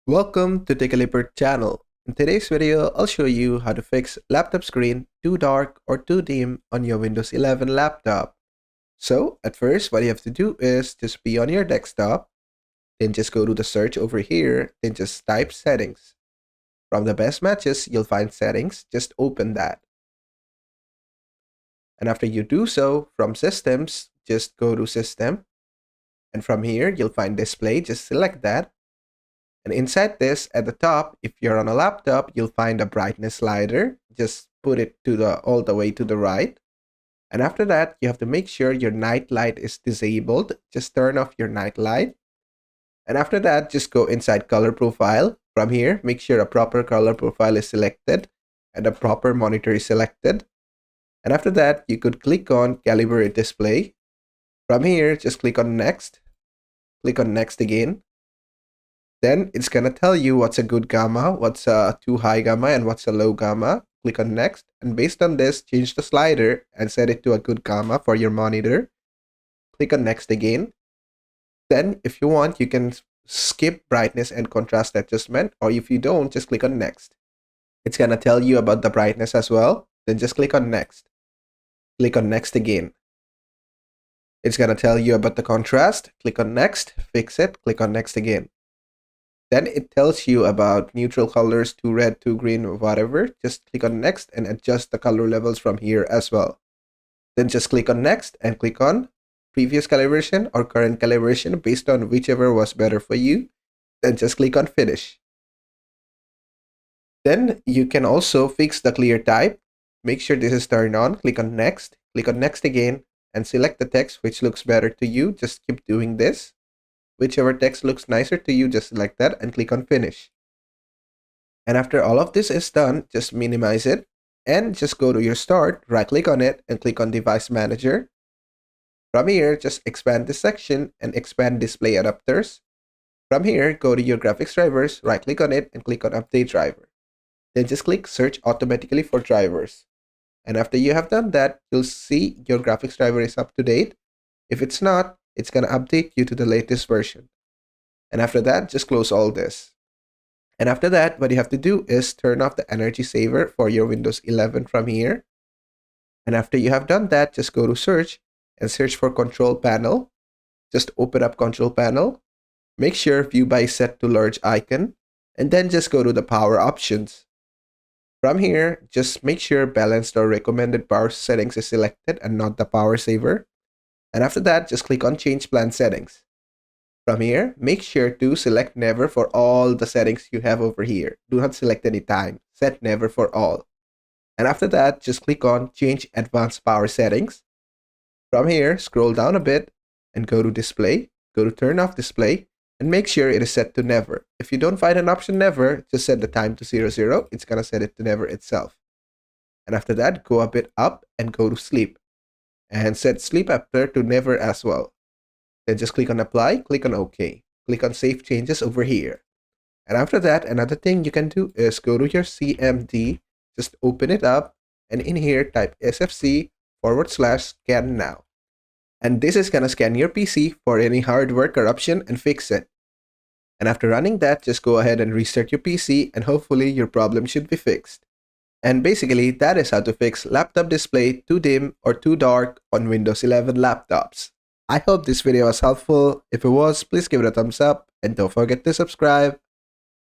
Welcome to Take a Leopard channel. In today's video, I'll show you how to fix laptop screen too dark or too dim on your Windows 11 laptop. So, at first, what you have to do is just be on your desktop, then just go to the search over here, then just type settings. From the best matches, you'll find settings, just open that. And after you do so, from systems, just go to system. And from here, you'll find display, just select that. And inside this, at the top, if you're on a laptop, you'll find a brightness slider. Just put it to all the way to the right. And after that, you have to make sure your night light is disabled. Just turn off your night light. And after that, just go inside color profile. From here, make sure a proper color profile is selected and a proper monitor is selected. And after that, you could click on calibrate display. From here, just click on next. Click on next again. Then it's going to tell you what's a good gamma, what's a too high gamma, and what's a low gamma. Click on next. And based on this, change the slider and set it to a good gamma for your monitor. Click on next again. Then if you want, you can skip brightness and contrast adjustment. Or if you don't, just click on next. It's going to tell you about the brightness as well. Then just click on next. Click on next again. It's going to tell you about the contrast. Click on next. Fix it. Click on next again. Then it tells you about neutral colors, too red, too green, or whatever. Just click on next and adjust the color levels from here as well. Then just click on next and click on previous calibration or current calibration based on whichever was better for you. Then just click on finish. Then you can also fix the clear type. Make sure this is turned on. Click on next again and select the text which looks better to you. Just keep doing this. Whichever text looks nicer to you, just select that and click on finish. And after all of this is done, just minimize it and just go to your start, right click on it and click on device manager. From here, just expand this section and expand display adapters. From here, go to your graphics drivers, right click on it and click on update driver. Then just click search automatically for drivers. And after you have done that, you'll see your graphics driver is up to date. If it's not, it's going to update you to the latest version. And after that, just close all this. And after that, what you have to do is turn off the energy saver for your Windows 11 from here. And after you have done that, just go to search and search for control panel. Just open up control panel. Make sure view by set to large icon. And then just go to the power options. From here, just make sure balanced or recommended power settings is selected and not the power saver. And after that, just click on change plan settings. From here, make sure to select never for all the settings you have over here. Do not select any time. Set never for all. And after that, just click on change advanced power settings. From here, scroll down a bit and go to display. Go to turn off display and make sure it is set to never. If you don't find an option never, just set the time to 00. It's going to set it to never itself. And after that, go a bit up and go to sleep. And set sleep after to never as well. Then just click on apply, click on OK. Click on save changes over here. And after that, another thing you can do is go to your CMD, just open it up, and in here type sfc/scan now. And this is gonna scan your PC for any hardware corruption and fix it. And after running that, just go ahead and restart your PC and hopefully your problem should be fixed. And basically, that is how to fix laptop display too dim or too dark on Windows 11 laptops. I hope this video was helpful. If it was, please give it a thumbs up and don't forget to subscribe.